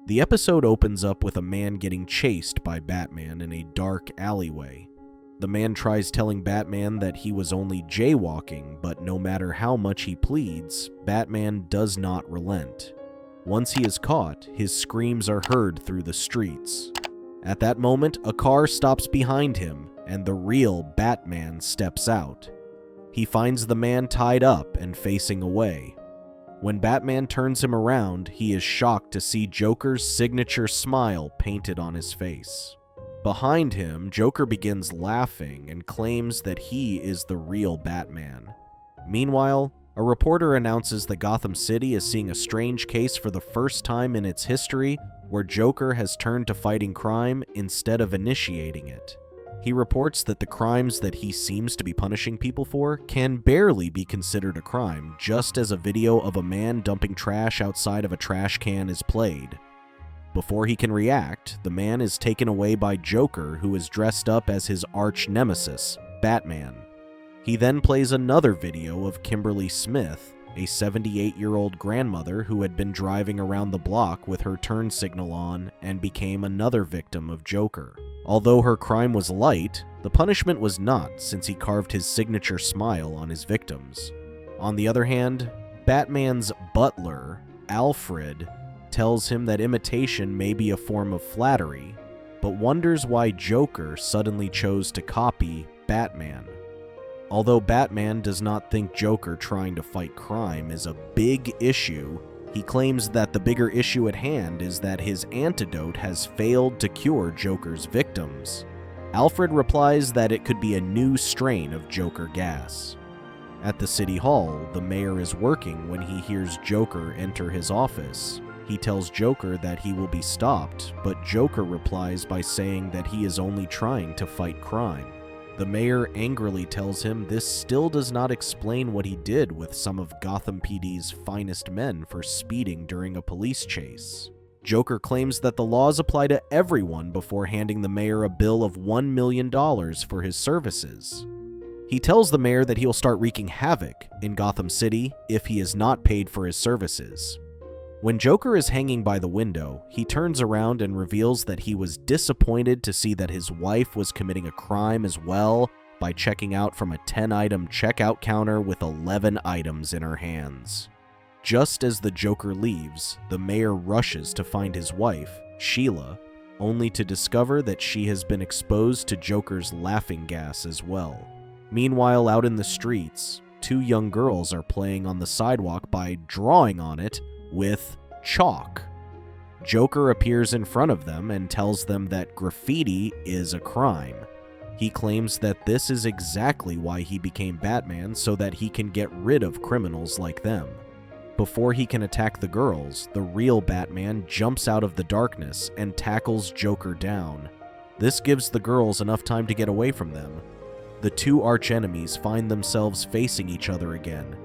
The episode opens up with a man getting chased by Batman in a dark alleyway. The man tries telling Batman that he was only jaywalking, but no matter how much he pleads, Batman does not relent. Once he is caught, his screams are heard through the streets. At that moment, a car stops behind him, and the real Batman steps out. He finds the man tied up and facing away. When Batman turns him around, he is shocked to see Joker's signature smile painted on his face. Behind him, Joker begins laughing and claims that he is the real Batman. Meanwhile, a reporter announces that Gotham City is seeing a strange case for the first time in its history where Joker has turned to fighting crime instead of initiating it. He reports that the crimes that he seems to be punishing people for can barely be considered a crime, just as a video of a man dumping trash outside of a trash can is played. Before he can react, the man is taken away by Joker, who is dressed up as his arch nemesis, Batman. He then plays another video of Kimberly Smith, a 78-year-old grandmother who had been driving around the block with her turn signal on and became another victim of Joker. Although her crime was light, the punishment was not, since he carved his signature smile on his victims. On the other hand, Batman's butler, Alfred, tells him that imitation may be a form of flattery, but wonders why Joker suddenly chose to copy Batman. Although Batman does not think Joker trying to fight crime is a big issue, he claims that the bigger issue at hand is that his antidote has failed to cure Joker's victims. Alfred replies that it could be a new strain of Joker gas. At the city hall, the mayor is working when he hears Joker enter his office. He tells Joker that he will be stopped, but Joker replies by saying that he is only trying to fight crime. The mayor angrily tells him this still does not explain what he did with some of Gotham PD's finest men for speeding during a police chase. Joker claims that the laws apply to everyone before handing the mayor a bill of $1 million for his services. He tells the mayor that he will start wreaking havoc in Gotham City if he is not paid for his services. When Joker is hanging by the window, he turns around and reveals that he was disappointed to see that his wife was committing a crime as well by checking out from a 10-item checkout counter with 11 items in her hands. Just as the Joker leaves, the mayor rushes to find his wife, Sheila, only to discover that she has been exposed to Joker's laughing gas as well. Meanwhile, out in the streets, two young girls are playing on the sidewalk by drawing on it with chalk. Joker appears in front of them and tells them that graffiti is a crime. He claims that this is exactly why he became Batman, so that he can get rid of criminals like them. Before he can attack the girls, the real Batman jumps out of the darkness and tackles Joker down. This gives the girls enough time to get away from them. The two archenemies find themselves facing each other again.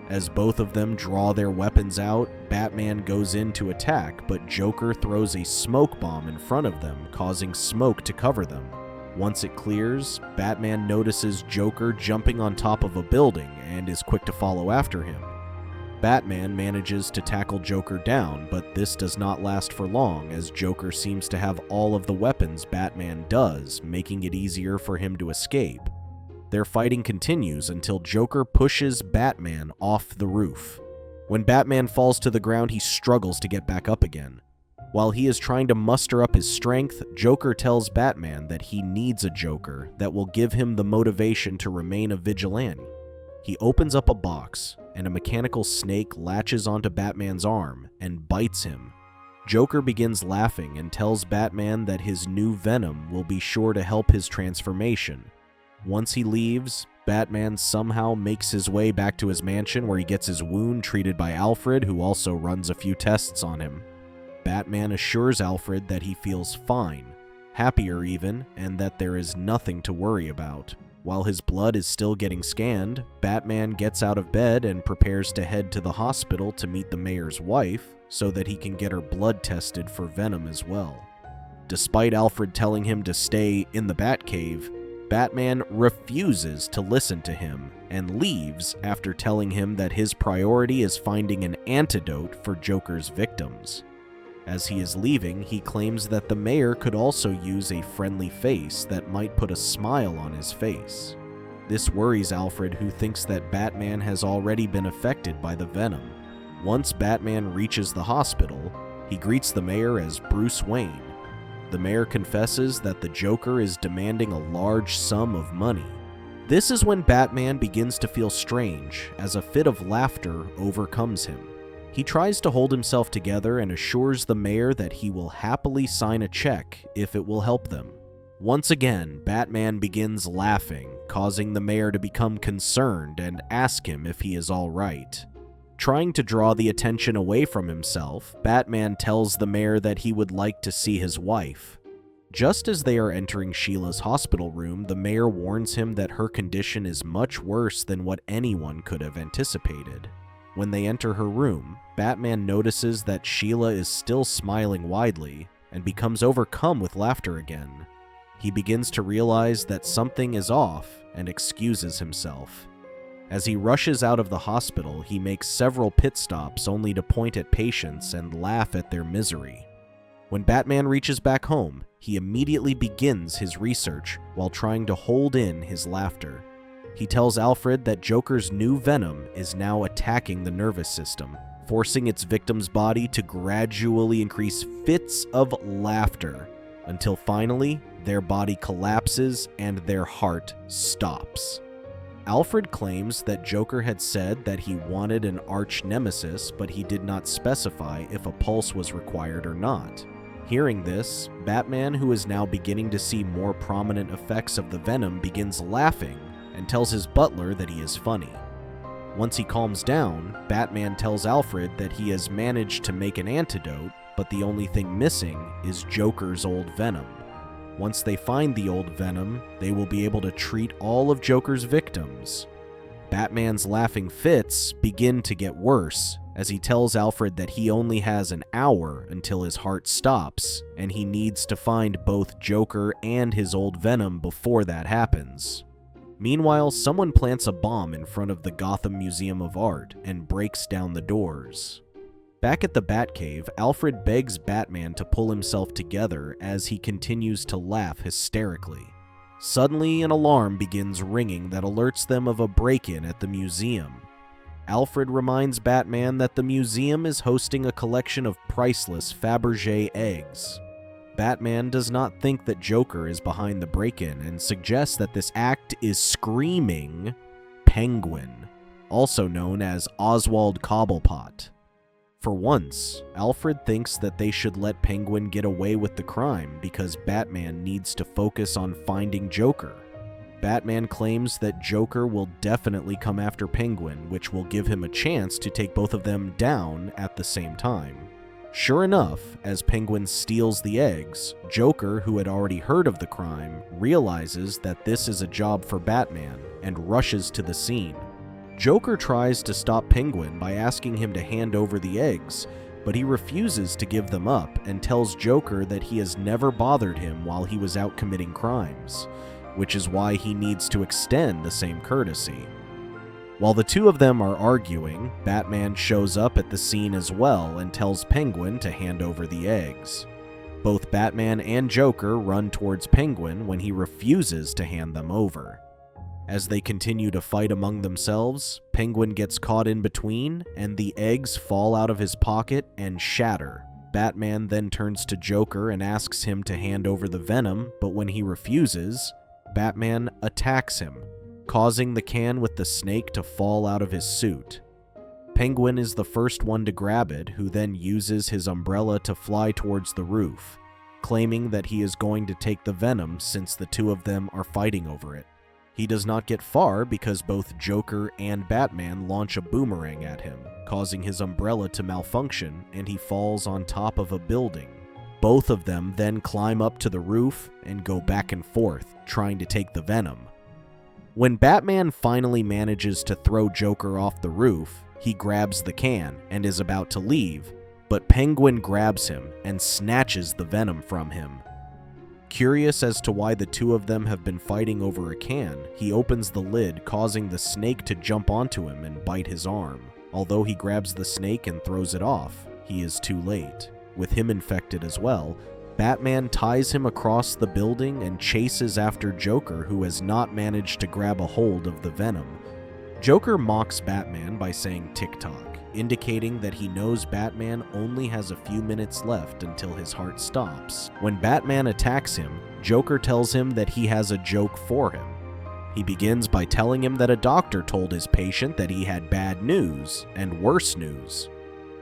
As both of them draw their weapons out, Batman goes in to attack, but Joker throws a smoke bomb in front of them, causing smoke to cover them. Once it clears, Batman notices Joker jumping on top of a building and is quick to follow after him. Batman manages to tackle Joker down, but this does not last for long, as Joker seems to have all of the weapons Batman does, making it easier for him to escape. Their fighting continues until Joker pushes Batman off the roof. When Batman falls to the ground, he struggles to get back up again. While he is trying to muster up his strength, Joker tells Batman that he needs a Joker that will give him the motivation to remain a vigilante. He opens up a box, and a mechanical snake latches onto Batman's arm and bites him. Joker begins laughing and tells Batman that his new Venom will be sure to help his transformation. Once he leaves, Batman somehow makes his way back to his mansion where he gets his wound treated by Alfred, who also runs a few tests on him. Batman assures Alfred that he feels fine, happier even, and that there is nothing to worry about. While his blood is still getting scanned, Batman gets out of bed and prepares to head to the hospital to meet the mayor's wife so that he can get her blood tested for Venom as well. Despite Alfred telling him to stay in the Batcave, Batman refuses to listen to him and leaves after telling him that his priority is finding an antidote for Joker's victims. As he is leaving, he claims that the mayor could also use a friendly face that might put a smile on his face. This worries Alfred, who thinks that Batman has already been affected by the venom. Once Batman reaches the hospital, he greets the mayor as Bruce Wayne. The mayor confesses that the Joker is demanding a large sum of money. This is when Batman begins to feel strange, as a fit of laughter overcomes him. He tries to hold himself together and assures the mayor that he will happily sign a check if it will help them. Once again, Batman begins laughing, causing the mayor to become concerned and ask him if he is all right. Trying to draw the attention away from himself, Batman tells the mayor that he would like to see his wife. Just as they are entering Sheila's hospital room, the mayor warns him that her condition is much worse than what anyone could have anticipated. When they enter her room, Batman notices that Sheila is still smiling widely and becomes overcome with laughter again. He begins to realize that something is off and excuses himself. As he rushes out of the hospital, he makes several pit stops only to point at patients and laugh at their misery. When Batman reaches back home, he immediately begins his research while trying to hold in his laughter. He tells Alfred that Joker's new Venom is now attacking the nervous system, forcing its victim's body to gradually increase fits of laughter until finally their body collapses and their heart stops. Alfred claims that Joker had said that he wanted an arch nemesis, but he did not specify if a pulse was required or not. Hearing this, Batman, who is now beginning to see more prominent effects of the venom, begins laughing and tells his butler that he is funny. Once he calms down, Batman tells Alfred that he has managed to make an antidote, but the only thing missing is Joker's old venom. Once they find the old venom, they will be able to treat all of Joker's victims. Batman's laughing fits begin to get worse, as he tells Alfred that he only has an hour until his heart stops, and he needs to find both Joker and his old venom before that happens. Meanwhile, someone plants a bomb in front of the Gotham Museum of Art and breaks down the doors. Back at the Batcave, Alfred begs Batman to pull himself together as he continues to laugh hysterically. Suddenly, an alarm begins ringing that alerts them of a break-in at the museum. Alfred reminds Batman that the museum is hosting a collection of priceless Fabergé eggs. Batman does not think that Joker is behind the break-in and suggests that this act is screaming Penguin, also known as Oswald Cobblepot. For once, Alfred thinks that they should let Penguin get away with the crime because Batman needs to focus on finding Joker. Batman claims that Joker will definitely come after Penguin, which will give him a chance to take both of them down at the same time. Sure enough, as Penguin steals the eggs, Joker, who had already heard of the crime, realizes that this is a job for Batman and rushes to the scene. Joker tries to stop Penguin by asking him to hand over the eggs, but he refuses to give them up and tells Joker that he has never bothered him while he was out committing crimes, which is why he needs to extend the same courtesy. While the two of them are arguing, Batman shows up at the scene as well and tells Penguin to hand over the eggs. Both Batman and Joker run towards Penguin when he refuses to hand them over. As they continue to fight among themselves, Penguin gets caught in between, and the eggs fall out of his pocket and shatter. Batman then turns to Joker and asks him to hand over the venom, but when he refuses, Batman attacks him, causing the can with the snake to fall out of his suit. Penguin is the first one to grab it, who then uses his umbrella to fly towards the roof, claiming that he is going to take the venom since the two of them are fighting over it. He does not get far because both Joker and Batman launch a boomerang at him, causing his umbrella to malfunction, and he falls on top of a building. Both of them then climb up to the roof and go back and forth, trying to take the venom. When Batman finally manages to throw Joker off the roof, he grabs the can and is about to leave, but Penguin grabs him and snatches the venom from him. Curious as to why the two of them have been fighting over a can, he opens the lid, causing the snake to jump onto him and bite his arm. Although he grabs the snake and throws it off, he is too late. with him infected as well, Batman ties him across the building and chases after Joker, who has not managed to grab a hold of the Venom. Joker mocks Batman by saying tick-tock, indicating that he knows Batman only has a few minutes left until his heart stops. When Batman attacks him, Joker tells him that he has a joke for him. He begins by telling him that a doctor told his patient that he had bad news and worse news.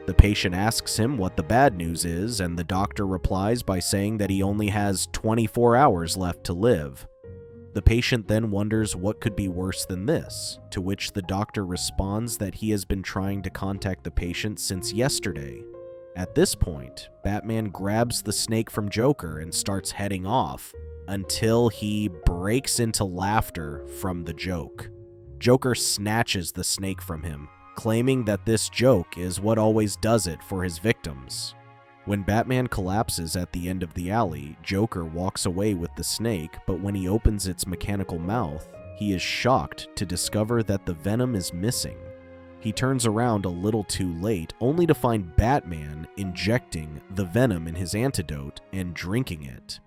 The patient asks him what the bad news is, and the doctor replies by saying that he only has 24 hours left to live. The patient then wonders what could be worse than this, to which the doctor responds that he has been trying to contact the patient since yesterday. At this point, Batman grabs the snake from Joker and starts heading off, until he breaks into laughter from the joke. Joker snatches the snake from him, claiming that this joke is what always does it for his victims. When Batman collapses at the end of the alley, Joker walks away with the snake, but when he opens its mechanical mouth, he is shocked to discover that the venom is missing. He turns around a little too late, only to find Batman injecting the venom in his antidote and drinking it.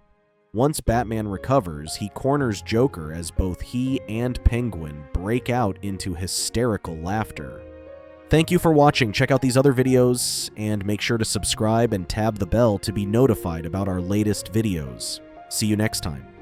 Once Batman recovers, he corners Joker as both he and Penguin break out into hysterical laughter. Thank you for watching. Check out these other videos, and make sure to subscribe and tab the bell to be notified about our latest videos. See you next time.